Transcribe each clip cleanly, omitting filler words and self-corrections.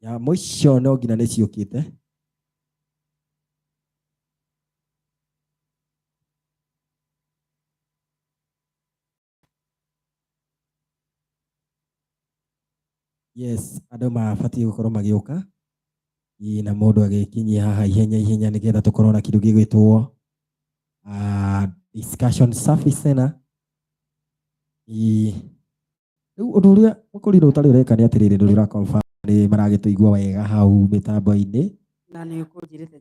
ya mwisho no ngina niciukite. Yes, andũ mabatie gũkorwo magĩũka na mũndũ agĩkinyia haha ihenya nĩgetha tũkorwo na kĩndũ gĩgwĩtwo discussion service center. Rĩu ũndũ ũrĩa mũkũrinũ ũtarĩ ũreka nĩ atĩrĩrĩ, ndũrĩ ũra confirm nĩ maragĩtũigua wega hau mĩtambo-inĩ na nĩ ũkũnjĩrĩte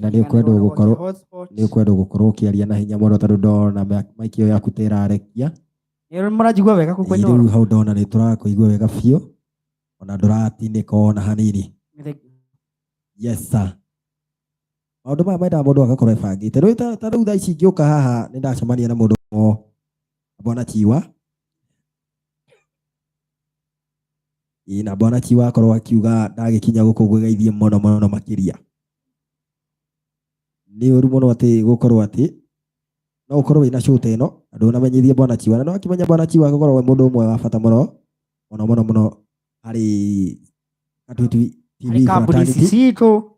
na nĩ ũkwenda gũkorwo ũkĩaria na hinya mũno tondũ ndona maikio yaku ta ĩrarekia. Mũranjigua wega kũkũ Inooro? Rĩu hau ndona nĩ tũrakũigua wega biũ ona ndũratinĩka ona hanini. Yes sir. Maũndũ maya mendaga mũndũ agakorwo ebangĩte. Rĩu ta rĩu thaa ici ngĩũka haha nĩ ndacemania na mũndũ Bwana Chiwa. Na Bwana Chiwa akorwo akiuga ndagĩkinya gũkũ gwĩgeithie mũno makĩria. Nĩ ũru mũno atĩ gũkorwo atĩ no ũkorwo wĩna show ta ĩno andũ namenyithie Bwana Chiwa, na no akĩmenya Bwana Chiwa agĩkorwo mũndũ ũmwe wa bata mũno harĩ KATWITWI TV citũ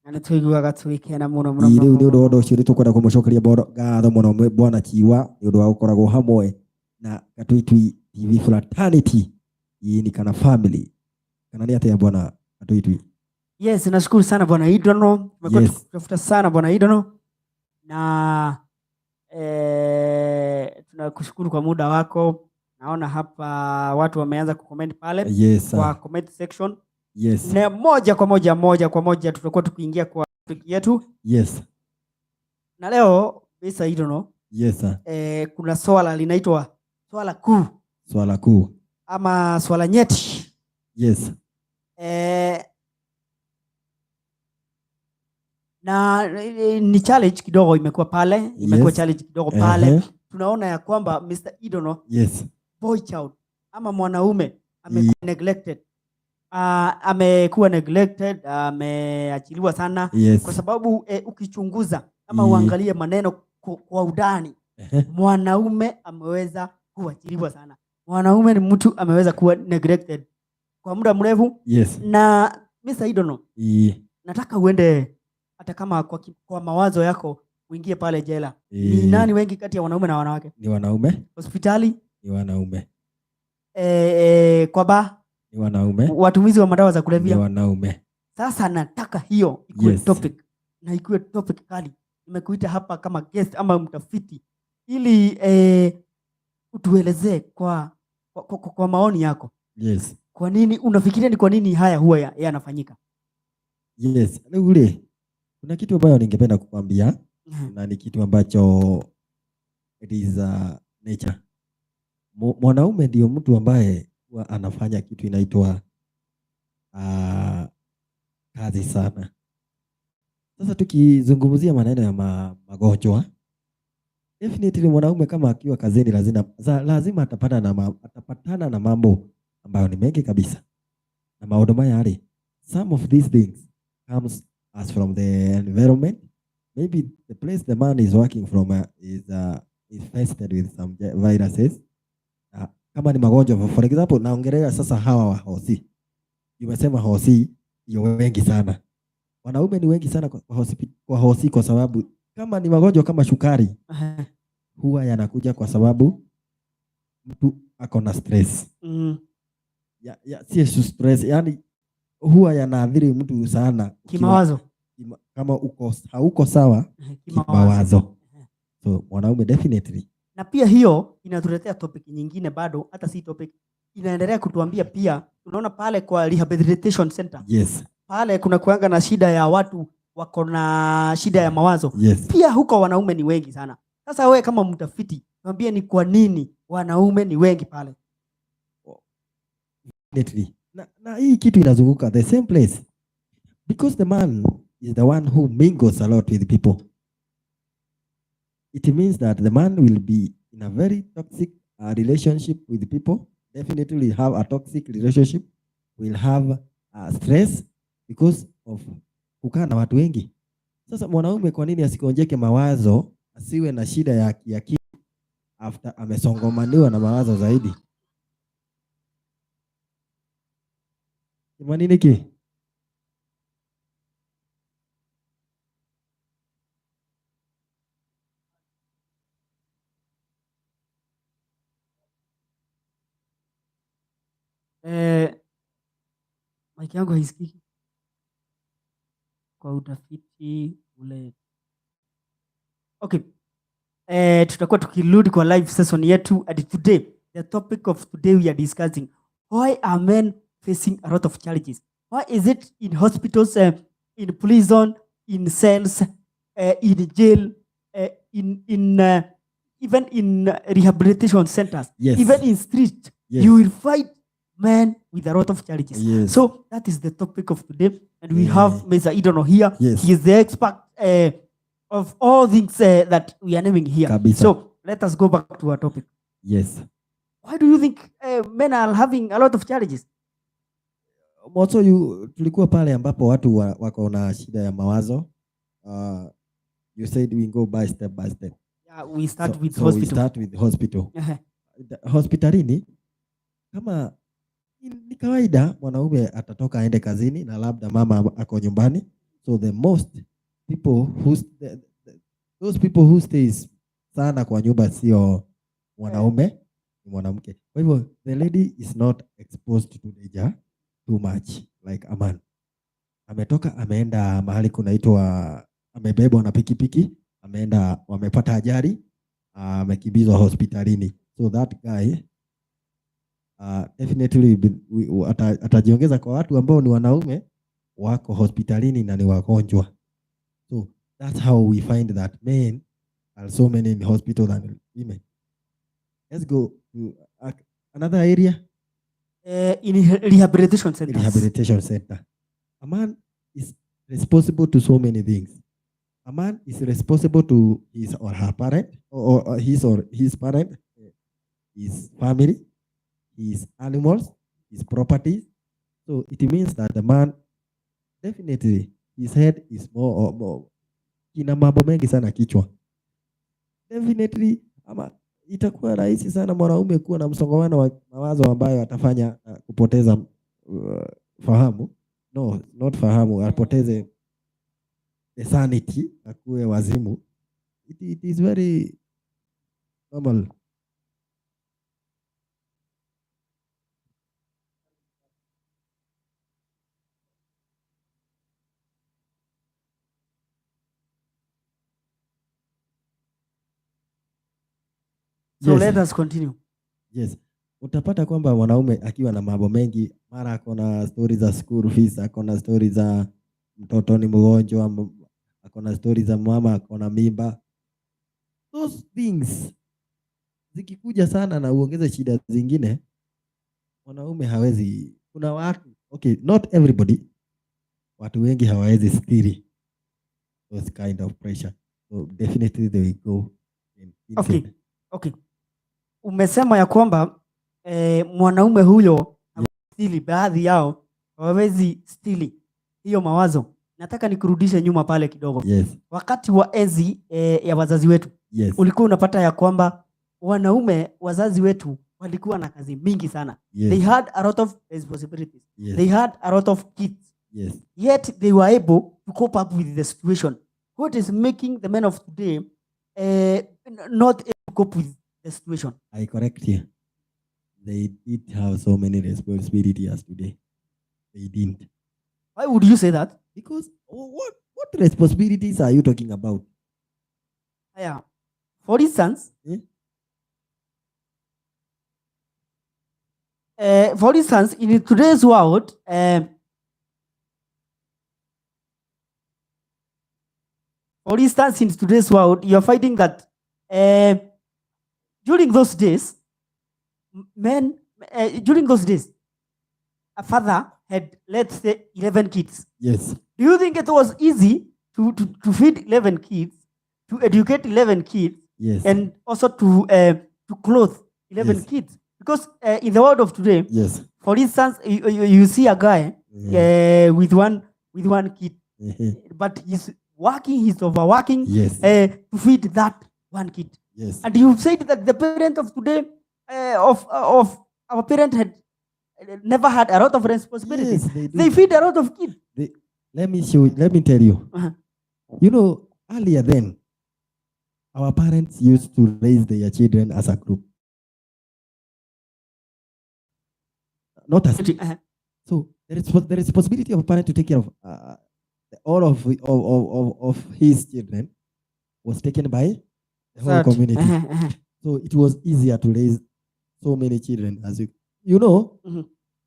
na nĩ tũiguaga twĩkena mũno. Rĩu nĩ ũndũ ũcio nĩ tũkwenda kũmũcokeria ngatho mũno Bwana Chiwa nĩ ũndũ wa gũkoragwo hamwe na KATWITWI TV fraternity ni kana family kana ni atĩa Bwana KATWITWI? Yes, nashukuru sana Bwana Idono. Tumekuwa tukitafuta sana Bwana Idono na tunakushukuru kwa muda wako. Naona hapa watu wameanza kucomment pale. Yes, kwa comment section. Yes. Na moja kwa moja tutakuwa tukiingia kwa topic yetu. Yes. Na leo Mr. Idono. Yes sir. Kuna swala linaitwa swala kuu. Swala kuu ama swala nyeti. Yes. Na ni challenge kidogo imekuwa pale, imekuwa challenge kidogo pale. Tunaona ya kwamba Mr. Idono, yes, boy child ama mwanaume amekuwa neglected. Amekuwa neglected, ameachiliwa sana, yes, kwa sababu ukichunguza ama uangalie maneno kwa undani, mwanaume ameweza kuachiliwa sana. Mwanaume ni mtu ameweza kuwa neglected kwa muda mrefu. Yes. Na Mr. Idono, nataka uende hata kama kwa mawazo yako uingie pale jela. Ni nani wengi kati ya wanaume na wanawake? Ni wanaume. Hospitali? Ni wanaume. Kwa ba? Ni wanaume. Watumizi wa madawa za kulevya? Ni wanaume. Sasa nataka hiyo ikuwe topic, na ikuwe topic kali. Nimekuita hapa kama guest ama mtafiti ili utuelezee kwa maoni yako. Yes. Kwa nini unafikiria, ni kwa nini haya huwa yanafanyika? Yes. Ule kuna kitu ambacho ningependa kukwambia na ni kitu ambacho it is nature. Mwanaume ndio mtu ambaye huwa anafanya kitu inaitwa kazi sana. Sasa tukizungumzia maneno ya magonjwa, definitely mwanaume kama akiwa kazini lazima atapatana na mambo ambayo ni mengi kabisa. Na maondo maya some of these things comes as from the environment. Maybe the place the man is working from is infested with some viruses. Kama ni magonjwa, for example, naongelea sasa hawa wa hosi. Umesema hosi ndio wengi sana. Wanaume ni wengi sana kwa hosi kwa sababu kama ni magonjwa kama shukari huwa yanakuja kwa sababu mtu ako na stress. Si stress, yani huwa yanaathiri mtu sana kimawazo. Kama hauko sawa kimawazo. So mwanaume definitely. Na pia hiyo inatuletea topic nyingine bado, hata si topic, inaendelea kutuambia pia, unaona pale kwa rehabilitation center. Yes. Pale kuna kuanga na shida ya watu wako na shida ya mawazo. Yes. Pia huko wanaume ni wengi sana. Sasa wewe kama mtafiti, tuambie ni kwa nini wanaume ni wengi pale? Definitely. Na hii kitu inazunguka the same place. Because the man is the one who mingles a lot with people. It means that the man will be in a very toxic relationship with people. Definitely will have a toxic relationship. Will have stress because of kukaa na watu wengi. Sasa mwanaume kwa nini asikonjeke mawazo, asiwe na shida ya kiakili after amesongomaniwa na mawazo zaidi? Imani niki? Maiki yangu haisikiki kwa utafiti ule. Okay. Tutakuwa tukirudi kwa live session yetu, and today the topic of today we are discussing, why are men facing a lot of challenges? Why is it in hospitals, in prison, in cells, in jail, even in rehabilitation centers, Yes. even in street, Yes. you will find men with a lot of challenges. Yes. So that is the topic of today, and we Yeah. have Mr. Idono here. Yes. He is the expert of all things that we are naming here. Kabisa. So let us go back to our topic. Yes. Why do you think men are having a lot of challenges? Moto tulikuwa pale ambapo watu wako na shida ya mawazo. You said we go by step by step. Yeah, we start with so hospital. We start with hospital. Hospitalini kama ni kawaida mwanaume atatoka aende kazini na labda mama ako nyumbani. So those people who stays sana kwa nyumba sio mwanaume, ni mwanamke. Kwa hivyo the lady is not exposed to danger too much like a man. Ametoka ameenda mahali kunaitwa, amebebwa na pikipiki, ameenda, wamepata ajali, amekimbizwa hospitalini. So that guy definitely atajiongeza kwa watu ambao ni wanaume wako hospitalini na ni wagonjwa. So that's how we find that men are so many in hospital than women. Let's go to another area. In rehabilitation centers. Rehabilitation center. A man is responsible to so many things. A man is responsible to his or her parent, or his parent, his family, his animals, his properties. So it means that the man, definitely his head is more ina mambo mengi sana kichwa. Definitely itakuwa rahisi sana mwanaume kuwa na msongamano wa mawazo ambayo atafanya kupoteza fahamu. No, not fahamu, apoteze the sanity, akuwe wazimu. It is very normal. So yes. Let us continue. Yes. Utapata kwamba mwanaume akiwa na mambo mengi, mara akona story za school fees, akona story za mtoto ni mgonjwa, akona story za mama akona mimba. Those things zikikuja sana na uongeze shida zingine, mwanaume hawezi. Kuna watu, okay, not everybody, watu wengi hawawezi stiri those kind of pressure. So definitely they will go in. Okay. Umesema ya kwamba mwanaume huyo stili, baadhi yao hawawezi stili hiyo mawazo. Nataka nikurudishe nyuma pale kidogo. Yes. Wakati wa enzi ya wazazi wetu, yes, ulikuwa unapata ya kwamba wanaume, wazazi wetu walikuwa na kazi mingi sana. Yes. They had a lot of responsibilities. Yes. They had a lot of kids. Yes. Yet they were able to cope up with the situation. What is making the men of today not able to cope with the situation? I correct you. They did have so many responsibilities as today. They didn't. Why would you say that? Because what responsibilities are you talking about? Yeah. For instance, in today's world, you're finding that during those days, a father had, let's say, 11 kids. Yes. Do you think it was easy to feed 11 kids, to educate 11 kids, yes, and also to clothe 11 yes, kids? Because in the world of today, yes, for instance, you see a guy with one kid, but he's overworking, yes, to feed that one kid. Yes. And you said that the parent of today, of our parent had never had a lot of responsibilities. Yes, they do. They feed a lot of kids. Let me tell you. You know, earlier then, our parents used to raise their children as a group. Not as so the responsibility of a parent to take care of all of his children was taken by the whole community. So it was easier to raise so many children as you know.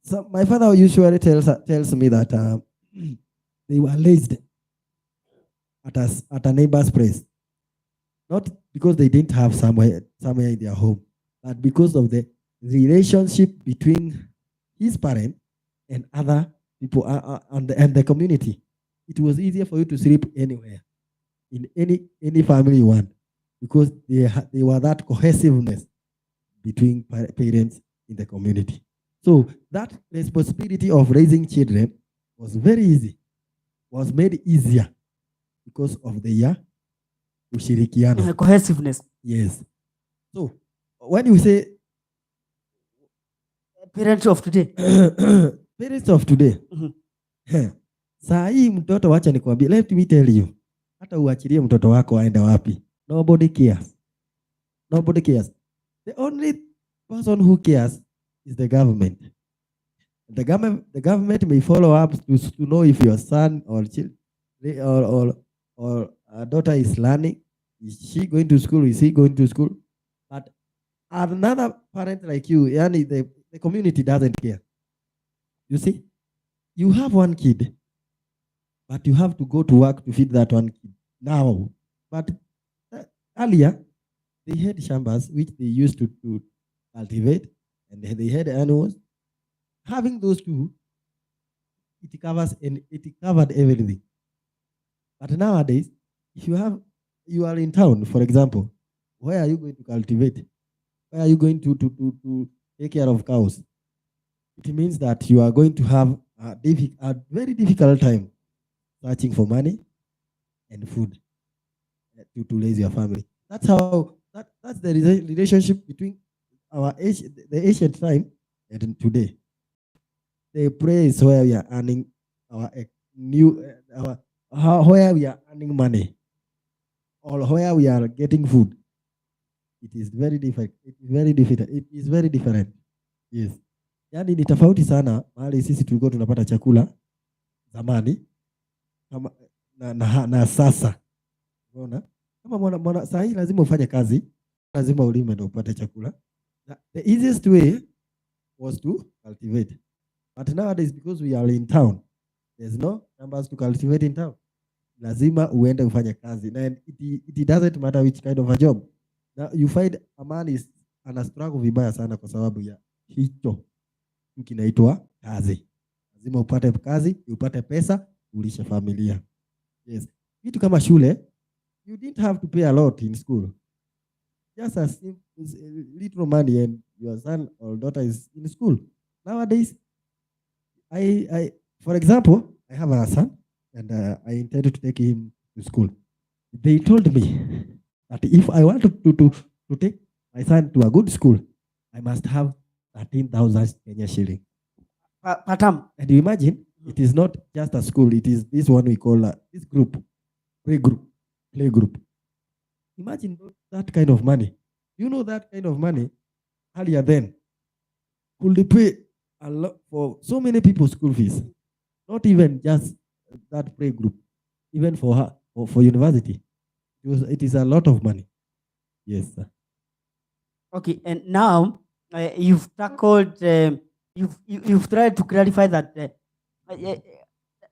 So my father usually tells me that they were raised at a neighbor's place, not because they didn't have somewhere in their home, but because of the relationship between his parent and other people and the community. It was easier for you to sleep anywhere, in any family you want, because they were that cohesiveness between parents in the community. So that responsibility of raising children was very easy, was made easier because of the ushirikiano, cohesiveness. Yes. So when you say parents of today, parents of today, saa hii mtoto, wacha nikwambie, let me tell you, hata uachilie mtoto wako aende wapi, nobody cares. Nobody cares. The only person who cares is the government. The government may follow up to know if your son or a daughter is learning. Is she going to school? Is he going to school? But another parent like you, yani the community doesn't care. You see, you have one kid, but you have to go to work to feed that one kid now. But earlier, they had shambas which they used to cultivate, and they had animals. Having those two, it covered everything. But nowadays, if you are in town, for example, where are you going to cultivate? Where are you going to take care of cows? It means that you are going to have a very difficult time searching for money and food to raise your family. That's the relationship between the ancient time and today. The place where we are earning where we are earning money, or where we are getting food. It is very different. It is very different. Yes. Yani ni tofauti sana mahali sisi tulikuwa tunapata chakula zamani kama na sasa. Unaona? Kama mwana saa hii lazima ufanye kazi, lazima ulime ndio upate chakula. The easiest way was to cultivate. But nowadays, because we are in town, there's no numbers to cultivate in town. Lazima uende ufanye kazi. And it doesn't matter which kind of a job. Now you find a man is ana struggle vibaya sana kwa sababu ya hicho kinaitwa kazi. Lazima upate kazi, upate pesa, ulishe familia. Yes. Kitu kama shule, you didn't have to pay a lot in school. Just a little money and your son or daughter is in school. Nowadays, for example, I have a son and I intended to take him to school. They told me that if I want to take my son to a good school, I must have 13,000 Kenya shilling. And you imagine, it is not just a school, it is this one we call this group, play group. Imagine that kind of money. You know that kind of money earlier then could pay a lot for so many people's school fees. Not even just that play group, even for her or for university. It is a lot of money. Yes, sir. Okay, and now you've tackled, you've tried to clarify that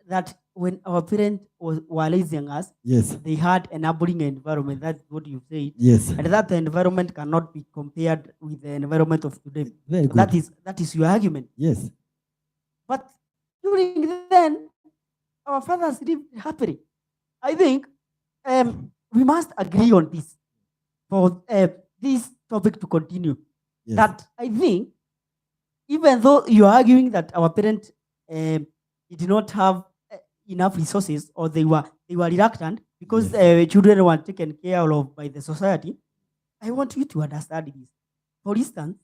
that when our parents were raising us, yes, they had an enabling environment. That's what you said. Yes. And that environment cannot be compared with the environment of today. Very good. That is your argument. Yes. But during then, our fathers lived happily. I think we must agree on this for this topic to continue. Yes. That I think, even though you are arguing that our parents did not have enough resources, or they were reluctant because children were taken care of by the society, I want you to understand this. For instance,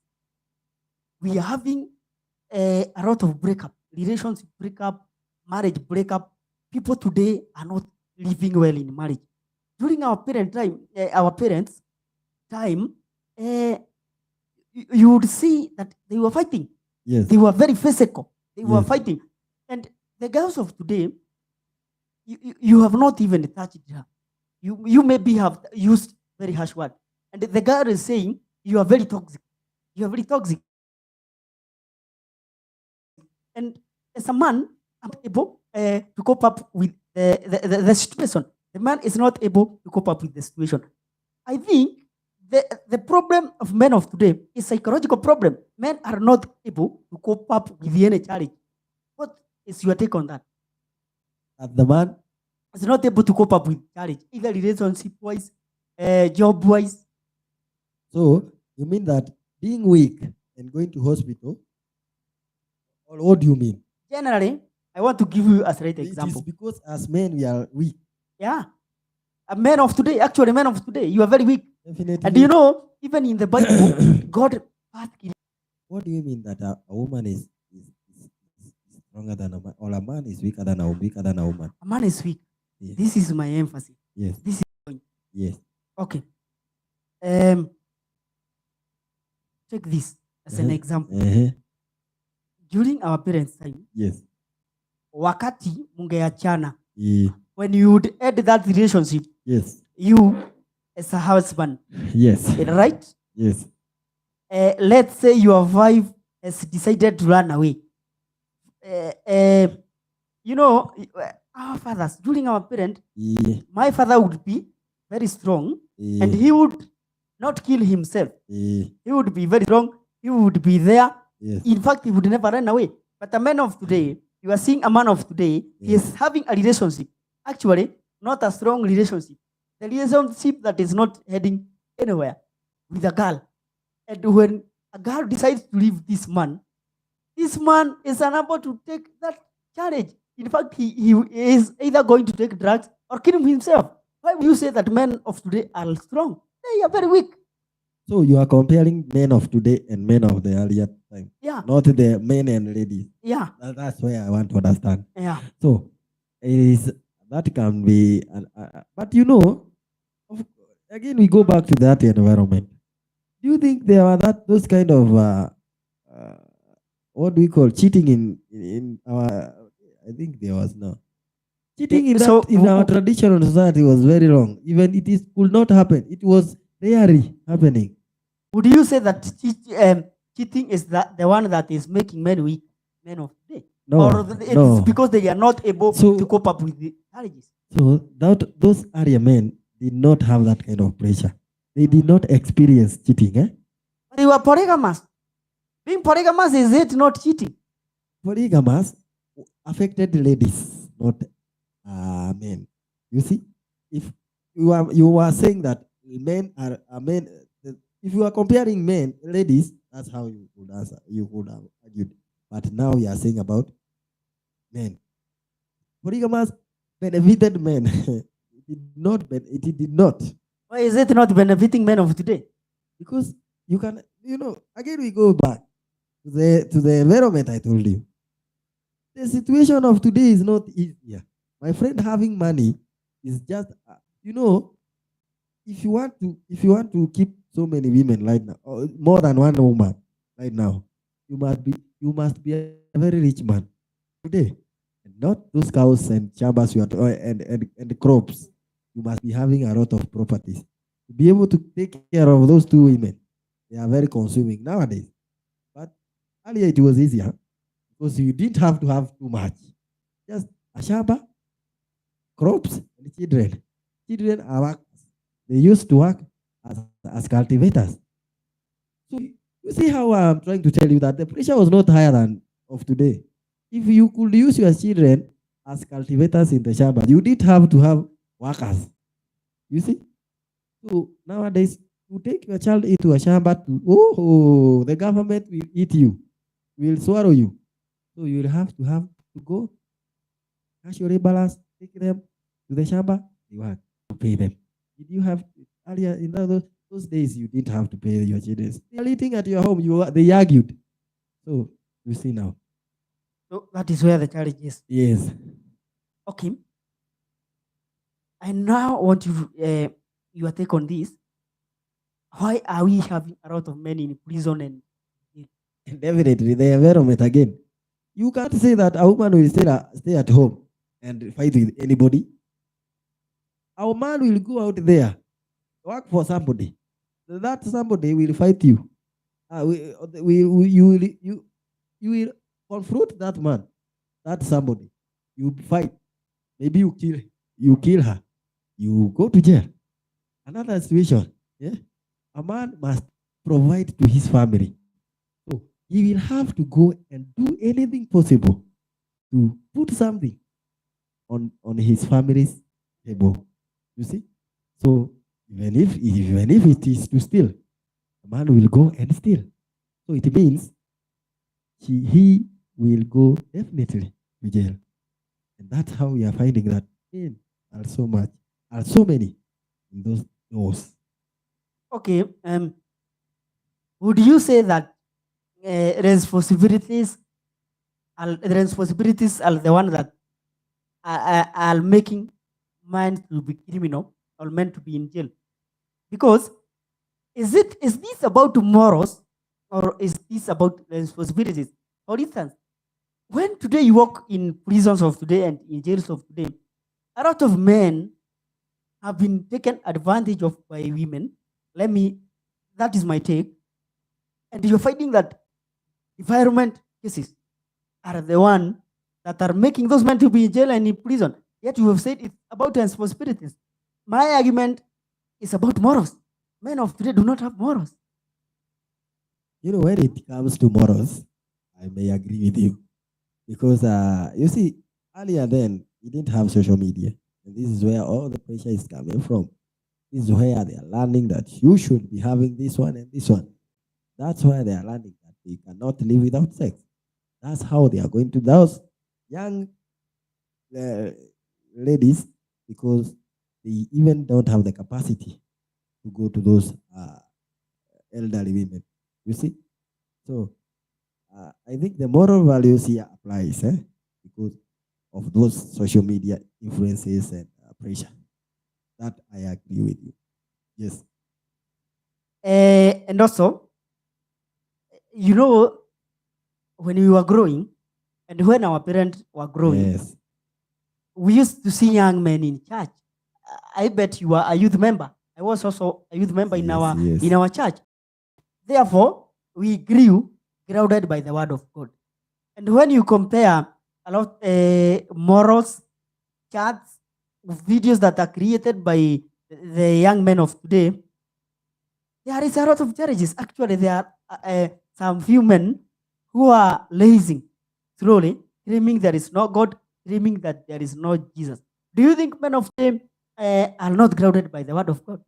we are having lot of breakup, relationship breakup, marriage breakup. People today are not living well in marriage. During our parents' time, you would see that they were fighting. Yes. They were very physical. They were Yes. fighting. And the girls of today, you have not even touched her. You maybe have used very harsh word. And the girl is saying, you are very toxic. You are very toxic. And as a man, I'm able to cope up with the situation. The man is not able to cope up with the situation. I think the problem of men of today is psychological problem. Men are not able to cope up with any challenge. What is your take on that? The man is not able to cope up with challenge, either relationship wise, job wise. So you mean that being weak and going to hospital, or what do you mean? Generally, I want to give you a straight example. It is because as men we are weak. Yeah. A man of today, actually men of today, you are very weak. Definitely. And you know, even in the Bible, God. What do you mean that a woman is stronger than a man, or a man is weaker than a woman? A man is weak. Yes. This is my emphasis. Yes. This is the point. Yes. Okay. Take this as an example. During our parents' time. Yes. Wakati mungeachana. Yeah. When you would end that relationship. Yes. You as a husband. Yes. Right? Yes. Let's say your wife has decided to run away. You know, our fathers, during our parent, my father would be very strong and he would not kill himself. He would be very strong. He would be there. Yes. In fact, he would never run away. But a man of today, you are seeing a man of today, he is having a relationship. Actually, not a strong relationship. The relationship that is not heading anywhere with a girl. And when a girl decides to leave this man is unable to take that challenge. In fact, he is either going to take drugs or kill himself. Why would you say that men of today are strong? They are very weak. So you are comparing men of today and men of the earlier time. Yeah. Not the men and ladies. Yeah. That's where I want to understand. Yeah. So that can be, but you know, again we go back to that environment. Do you think there are those kind of what do we call cheating in our? I think there was no cheating in our traditional society was very wrong. Even could not happen. It was rarely happening. Would you say that cheating is the one that is making men weak, men of today? No, or it's because they are not able to cope up with the challenges. So those earlier men did not have that kind of pressure. They did not experience cheating. But they were polygamous. Being polygamous, is it not cheating? Polygamous affected ladies, not men. You see, if you are saying that men are men, if you are comparing men, ladies, that's how you could answer. You could have argued. But now you are saying about men. Polygamous benefited men. It did not. Why is it not benefiting men of today? Because you can, again we go back to the environment I told you. The situation of today is not easier. My friend, having money is just, if you want to keep so many women right now, or more than one woman right now, you must be a very rich man today. Not those cows and chambers and crops. You must be having a lot of properties to be able to take care of those two women. They are very consuming nowadays. But earlier it was easier because you didn't have to have too much. Just a shamba, crops, and children. Children are workers. They used to work as cultivators. So you see how I'm trying to tell you that the pressure was not higher than of today. If you could use your children as cultivators in the shamba, you didn't have to have workers. You see? So nowadays, you take your child into a shamba, the government will eat you, will swallow you. So you will have to go, cash your balance, take them to the shamba, you have to pay them. Did you have earlier in those days you didn't have to pay your children? They are eating at your home, they argued. So you see now. So that is where the challenge is. Yes. Okay. I now want your take on this. Why are we having a lot of men in prison and Definitely, the environment again. You can't say that a woman will stay at home and fight with anybody. Our man will go out there, work for somebody. That somebody will fight you. You will confront that man, that somebody. You fight. Maybe you kill her. You go to jail. Another situation. Yeah, a man must provide to his family. So he will have to go and do anything possible to put something on his family's table. You see? So even if it is to steal, a man will go and steal. So it means he will go definitely to jail. And that's how we are finding that men are so many in those doors. okay? Would you say that responsibilities are the one that are making men to be criminal or men to be in jail? Because is this about morals or is this about responsibilities? For instance, when today you walk in prisons of today and in jails of today, a lot of men have been taken advantage of by women. That is my take. And you're finding that environment cases are the one that are making those men to be in jail and in prison. Yet you have said it's about responsibilities. My argument is about morals. Men of today do not have morals. You know, when it comes to morals, I may agree with you. Because you see, earlier then, we didn't have social media. And this is where all the pressure is coming from. This is where they are learning that you should be having this one and this one. That's why they are learning that they cannot live without sex. That's how they are going to those young uh, ladies, because they even don't have the capacity to go to those elderly women. You see? So I think the moral values here applies because of those social media influences and pressure. That I agree with you. Yes. And also, you know, when we were growing and when our parents were growing, Yes. we used to see young men in church. I bet you are a youth member. I was also a youth member in Yes. our church. Therefore, we grew grounded by the word of God. And when you compare a lot morals, charts, videos that are created by the young men of today, there is a lot of challenges. Actually, there are some few men who are lazy, slowly, claiming there is no God, claiming that there is no Jesus. Do you think men of today are not grounded by the word of God?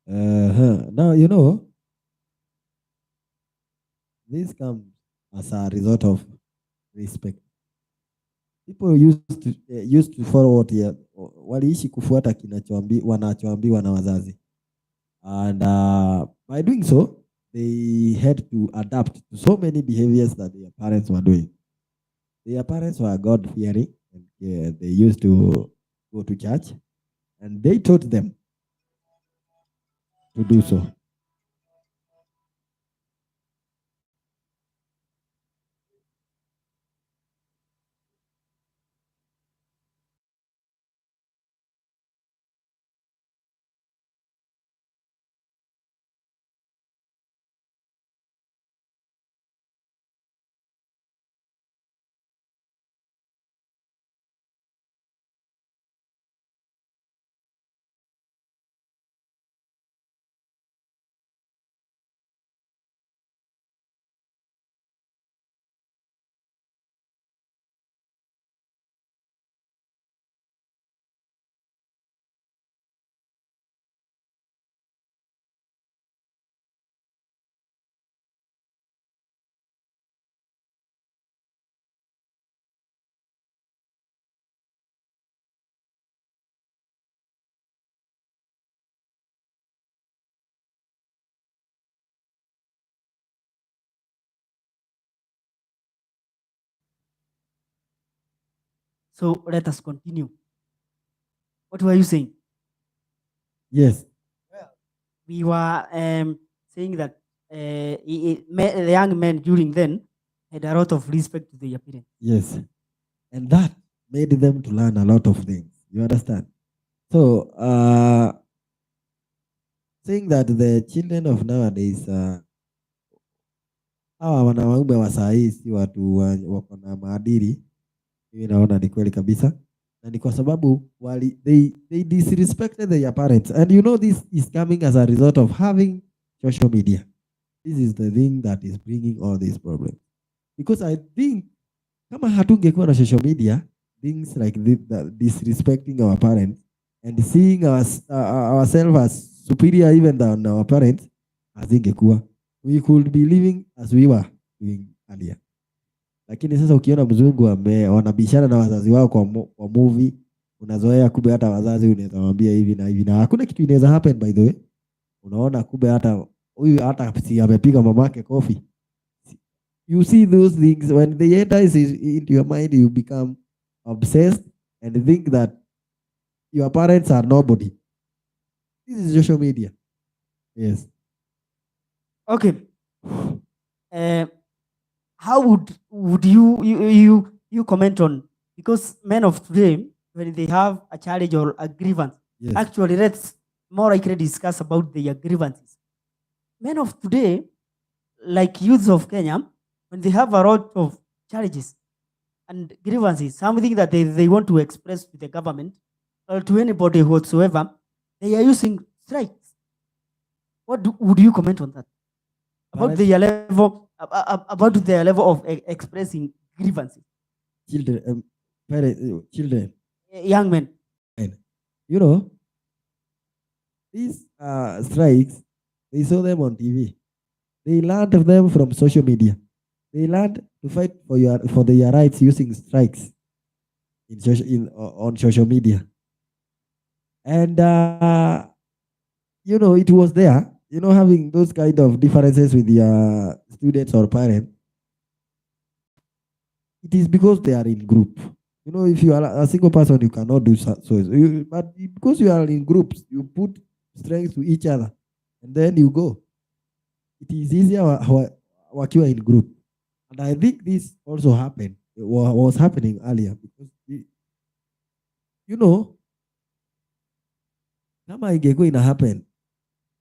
Now, you know, this comes as a result of respect. People used to follow what waliishi kufuata wanachoambiwa na wazazi. And by doing so, they had to adapt to so many behaviors that their parents were doing. Their parents were God-fearing, and they used to go to church, and they taught them to do so. So let us continue. What were you saying? Yes. We were saying that the young men during then had a lot of respect to their parents. Yes. And that made them to learn a lot of things. You understand? So, saying that the children of nowadays, hawa wanaume wa saa hii si watu wako na maadili. Mimi naona ni kweli kabisa. Na ni kwa sababu they disrespected their parents. And you know this is coming as a result of having social media. This is the thing that is bringing all these problems. Because I think kama hatungekuwa na social media, things like this, disrespecting our parents and seeing ourselves as superior even than our parents, hazingekuwa. We could be living as we were doing earlier. Lakini sasa ukiona mzungu wanabishana na wazazi wao kwa movie, unazoea kumbe hata wazazi unaweza waambia hivi na hivi na hakuna kitu inaweza happen by the way. Unaona kumbe hata huyu hata si amepiga mamake kofi. You see those things when they enter into your mind, you become obsessed and think that your parents are nobody. This is social media. Yes. Okay. How would you comment on, because men of today, when they have a challenge or a grievance, yes, actually let's more likely discuss about their grievances. Men of today, like youths of Kenya, when they have a lot of challenges and grievances, something that they want to express to the government or to anybody whatsoever, they are using strikes. Would you comment on that? About their level, about their level of expressing grievances. Children, children, young men. You know, these strikes, they saw them on TV. They learned of them from social media. They learned to fight for their rights using strikes on social media. And you know, it was there. You know, having those kind of differences with your students or parents, it is because they are in group. You know, if you are a single person, you cannot do so. But because you are in groups, you put strength to each other, and then you go. It is easier when you are in group. And I think this also happened. It was happening earlier because, you know, kama ingekuwa ina happen,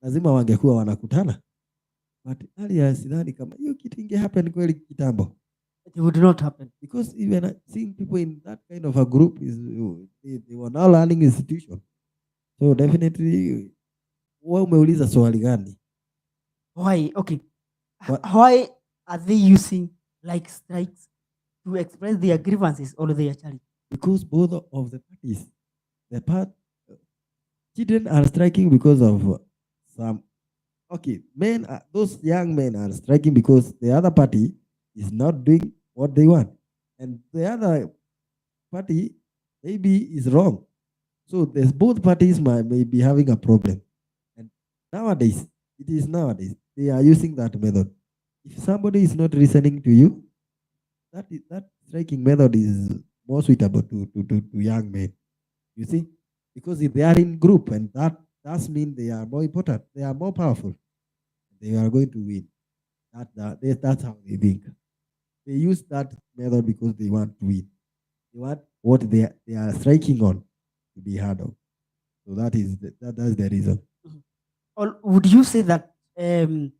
lazima wangekuwa wanakutana. But earlier sidhani kama hiyo kitu inge happen kweli kitambo. It would not happen. Because even seeing people in that kind of a group, they were now learning institution. So definitely, wewe umeuliza swali gani? Why? Okay. Why are they using like strikes to express their grievances or their challenge? Because both of the parties, children are striking because of some. Okay, those young men are striking because the other party is not doing what they want, and the other party maybe is wrong. So there's both parties may be having a problem, and nowadays they are using that method. If somebody is not listening to you, that striking method is more suitable to young men. You see, because if they are in group, and that does mean they are more important, they are more powerful, they are going to win. That's how they think. They use that method because they want to win. They want what they are striking on to be heard of. So that's the reason. Or would you say that the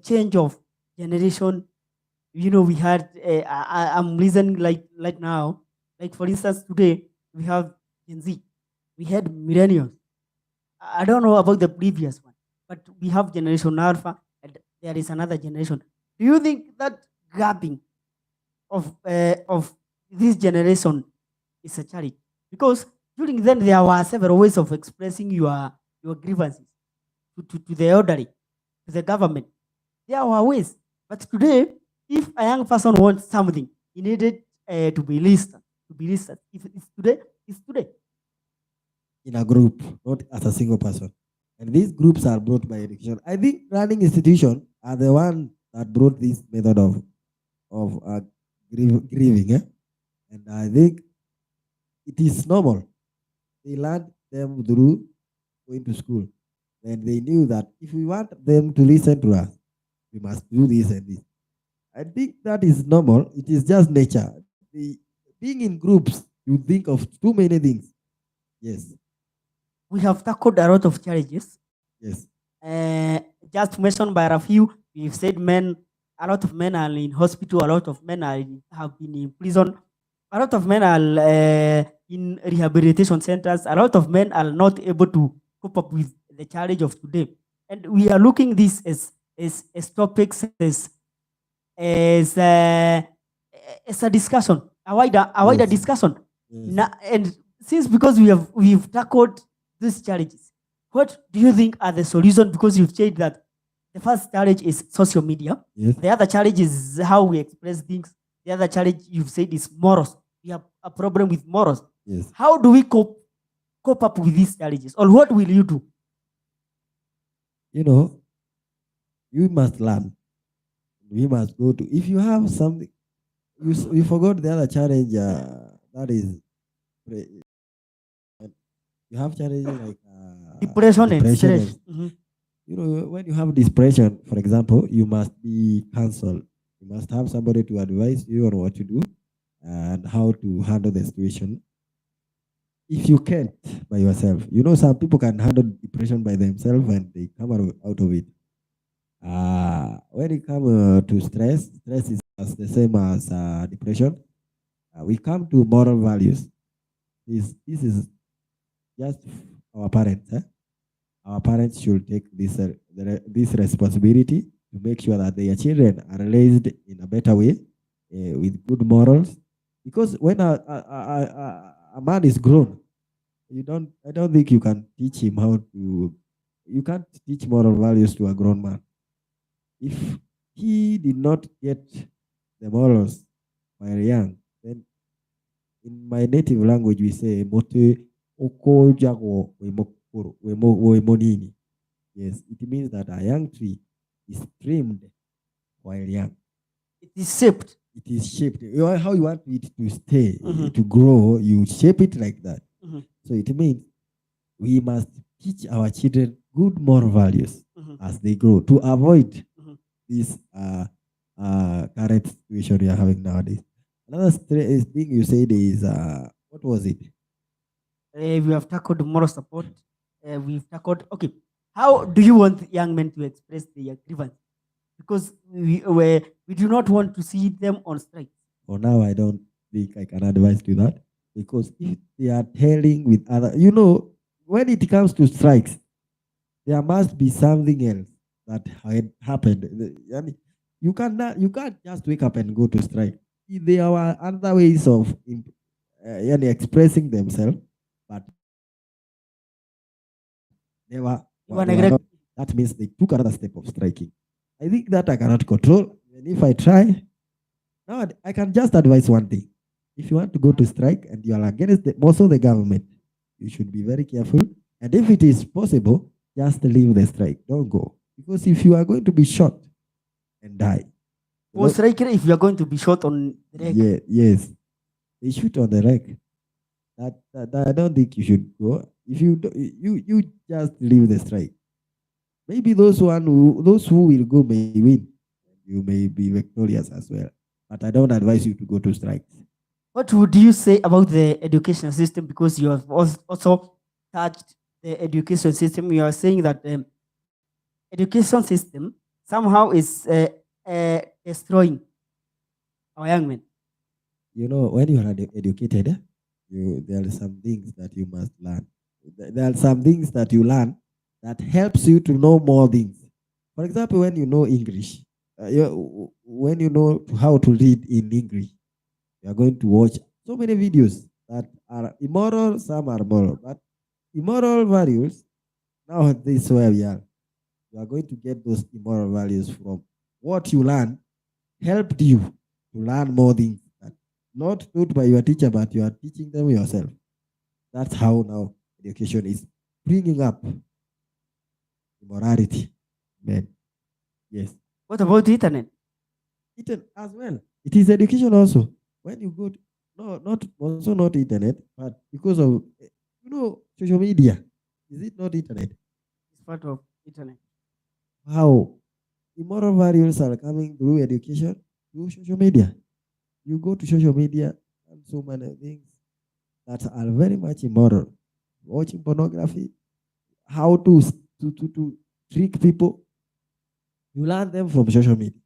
change of generation, you know, we had I'm listening like now, like for instance today we have Gen Z, we had millennials. I don't know about the previous one, but we have generation Alpha and there is another generation. Do you think that gapping of this generation is a challenge? Because during then there were several ways of expressing your grievances to the elderly, to the government. There were ways, but today, if a young person wants something, he needed to be listened. If it's today, it's today. In a group, not as a single person. And these groups are brought by education. I think running institutions are the one that brought this method of grieving. And I think it is normal. They learned them through going to school. And they knew that if we want them to listen to us, we must do this and this. I think that is normal. It is just nature. Being in groups, you think of too many things. Yes. We have tackled a lot of challenges. Yes. Just mentioned by a few, we've said a lot of men are in hospital, a lot of men have been in prison, a lot of men are in rehabilitation centers, a lot of men are not able to cope up with the challenge of today. And we are looking this as topics, as a discussion, a wider Yes. discussion. Yes. And since because we've tackled these challenges, what do you think are the solutions? Because you've said that the first challenge is social media. Yes. The other challenge is how we express things. The other challenge you've said is morals. We have a problem with morals. Yes. How do we cope up with these challenges? Or what will you do? You know, you must learn. We must go to, if you have something, you forgot the other challenge, that is, you have challenges like Depression and depression. stress. You know, when you have depression, for example, you must be counseled. You must have somebody to advise you on what to do and how to handle the situation. If you can't by yourself, you know, some people can handle depression by themselves and they come out of it. When it comes to stress, stress is the same as depression. We come to moral values. This is just our parents. Our parents should take this responsibility to make sure that their children are raised in a better way with good morals. Because when a man is grown, I don't think you can teach him how to. You can't teach moral values to a grown man. If he did not get the morals while young, then in my native language we say mote oko jago wemonini. Yes, it means that a young tree is trimmed while young. It is shaped. It is shaped. How you want it to stay, to grow, you shape it like that. So it means we must teach our children good moral values as they grow to avoid this current situation we are having nowadays. Another thing you said is, what was it? We have tackled moral support. We've tackled, okay, how do you want young men to express their grievance? Because we do not want to see them on strike. For now, I don't think I can advise to that. Because if they are telling with other, you know, when it comes to strikes, there must be something else that had happened. You can't just wake up and go to strike. There are other ways of expressing themselves, but they were not, that means they took another step of striking. I think that I cannot control. And if I try, now I can just advise one thing. If you want to go to strike and you are against most of the government, you should be very careful. And if it is possible, just leave the strike. Don't go. Because if you are going to be shot and die. For striker, if you are going to be shot on the leg. Yeah, yes. They shoot on the leg. That I don't think you should go. If you just leave the strike. Maybe those who will go may win. You may be victorious as well. But I don't advise you to go to strikes. What would you say about the education system? Because you have also touched the education system. You are saying that the education system somehow is destroying our young men. You know, when you are educated, there are some things that you must learn. There are some things that you learn that helps you to know more things. For example, when you know English, when you know how to read in English, you are going to watch so many videos that are immoral, some are moral. But immoral values, now this is where we are. You are going to get those immoral values from what you learn helped you to learn more things. Not taught by your teacher, but you are teaching them yourself. That's how now education is bringing up immorality. Men. Yes. What about the internet? Internet as well. It is education also. When you go No, not also not internet, but because of social media. Is it not internet? It's part of internet. How immoral values are coming through education, through social media. You go to social media and so many things that are very much immoral. Watching pornography, how to trick people. You learn them from social media.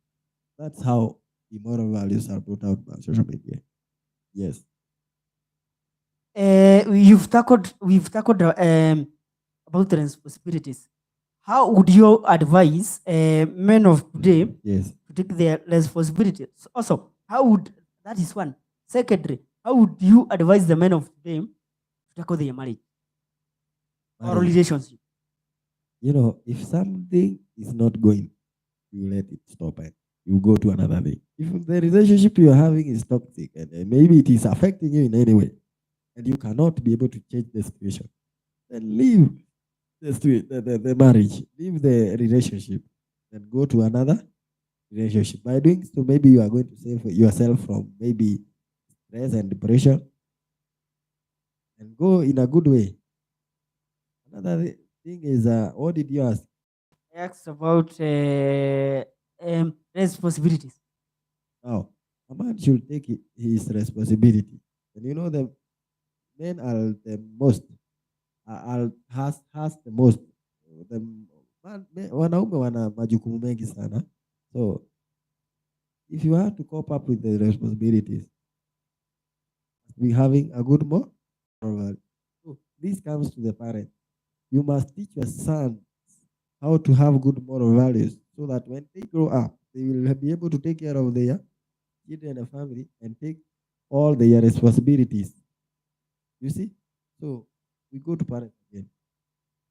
That's how immoral values are brought out by social media. Yes. We've tackled about the responsibilities. How would you advise men of today Yes. to take their responsibilities? Also, how would that is one. Secondly, how would you advise the men of today to tackle their marriage or relationship? If something is not going, you let it stop and you go to another thing. If the relationship you're having is toxic and maybe it is affecting you in any way, and you cannot be able to change the situation, then leave the marriage, leave the relationship, and go to another relationship. By doing so, maybe you are going to save yourself from maybe stress and depression and go in a good way. Another thing is, what did you ask? I asked about responsibilities. Now, a man should take his responsibility. And the men are the most, has the most. The wanaume wana majukumu mengi sana. So, if you have to cope up with the responsibilities, be having a good moral value. So, this comes to the parent. You must teach your son how to have good moral values so that when they grow up, they will be able to take care of their children and family and take all their responsibilities. You see? So we go to parents again.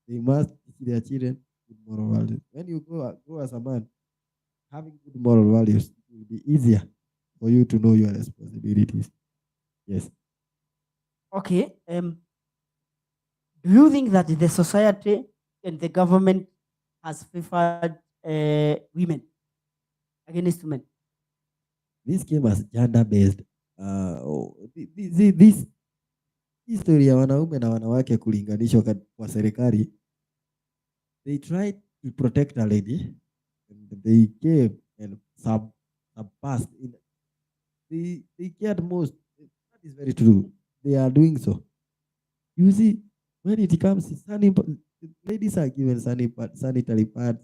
They must teach their children good moral values. When you grow as a man, having good moral values, it will be easier for you to know your responsibilities. Yes. Okay. Do you think that the society and the government has favored women against men? This came as gender-based. This history ya wanaume na wanawake kulinganishwa kwa serikali, they tried to protect a lady and they came and surpassed. They cared most. That is very true. They are doing so. You see, when it comes to ladies are given sanitary pads.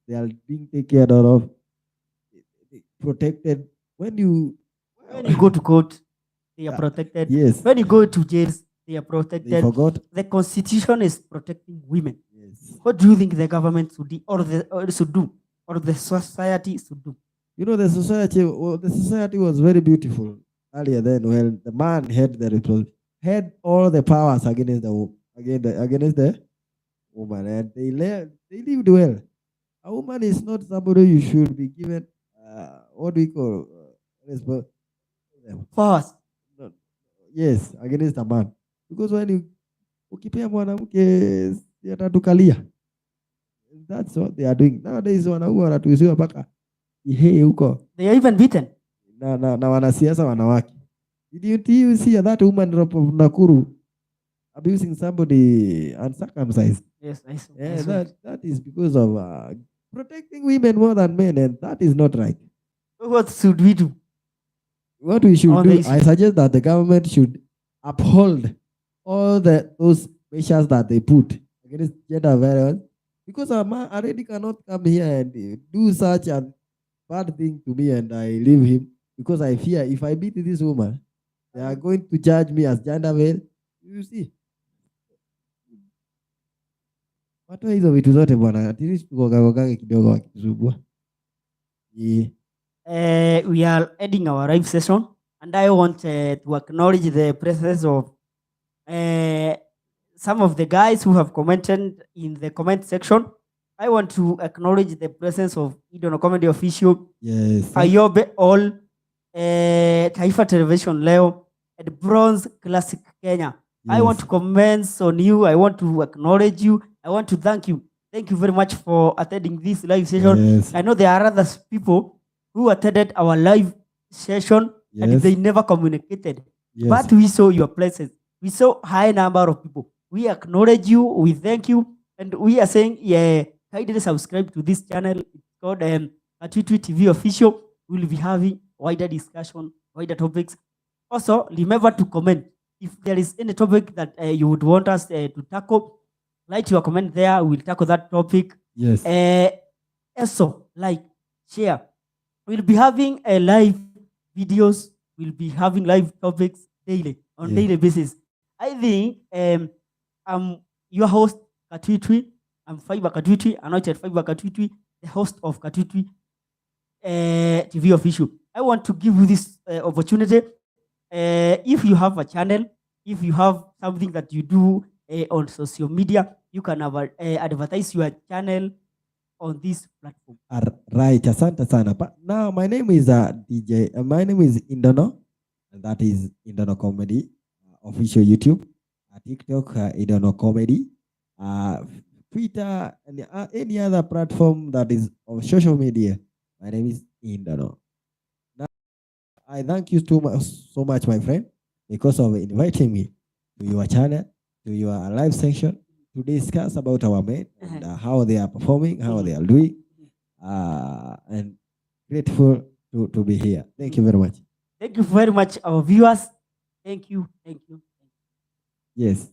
They are being taken care of, protected. When you go to court, they are protected. Yes. When you go to jails, they are protected. They forgot. The constitution is protecting women. Yes. What do you think the government should do, or the society should do? The society was very beautiful earlier then. Well, the man had all the powers against the woman, and they lived well. A woman is not somebody you should be given what do we call powers. Yes, against a man, because when you ukipea mwanamke atatukalia. That's what they are doing nowadays. Wanaume wanatuziwa mpaka ihee huko. They are even beaten. Na wanasiasa wanawake. Did you see that woman from Nakuru abusing somebody uncircumcised? Yes, I saw. Yeah, that is because of protecting women more than men, and that is not right. What should we do? What we should do, I suggest that the government should uphold all those measures that they put against gender violence, because a man already cannot come here and do such a bad thing to me and I leave him, because I fear if I beat this woman, they are going to judge me as gender violence. You see, watu hizo vitu zote bwana, at least tukogagogage kidogo wakizubua. We are ending our live session, and I want to acknowledge the presence of some of the guys who have commented in the comment section. I want to acknowledge the presence of Idono Comedy Official, yes, Ayobe All, Taifa Television Leo, and Bronze Classic Kenya. Yes. I want to comment on you. I want to acknowledge you. I want to thank you. Thank you very much for attending this live session. Yes. I know there are other people who attended our live session, yes, and they never communicated. Yes. But we saw your places. We saw high number of people. We acknowledge you. We thank you. And we are saying, yeah, kindly subscribe to this channel. It's called KATWITWI TV Official. We'll be having wider discussion, wider topics. Also, remember to comment. If there is any topic that you would want us to tackle, write your comment there. We'll tackle that topic. Yes. Also, like, share. We'll be having a live videos. We'll be having live topics daily, on daily basis. I think I'm your host, KATWITWI. I'm Fiber KATWITWI, anointed Fiber KATWITWI, the host of KATWITWI TV Official. I want to give you this opportunity. If you have a channel, if you have something that you do on social media, you can advertise your channel on this platform. Right, asante sana. Now my name is DJ. My name is Indono, and that is Indono Comedy official YouTube, TikTok Indono Comedy, Twitter, and any other platform that is of social media. My name is Indono. Now I thank you so much, my friend, because of inviting me to your channel, to your live section, to discuss about our men and how they are performing, how they are doing, and grateful to be here. Thank you very much. Thank you very much, our viewers. Thank you. Thank you. Yes.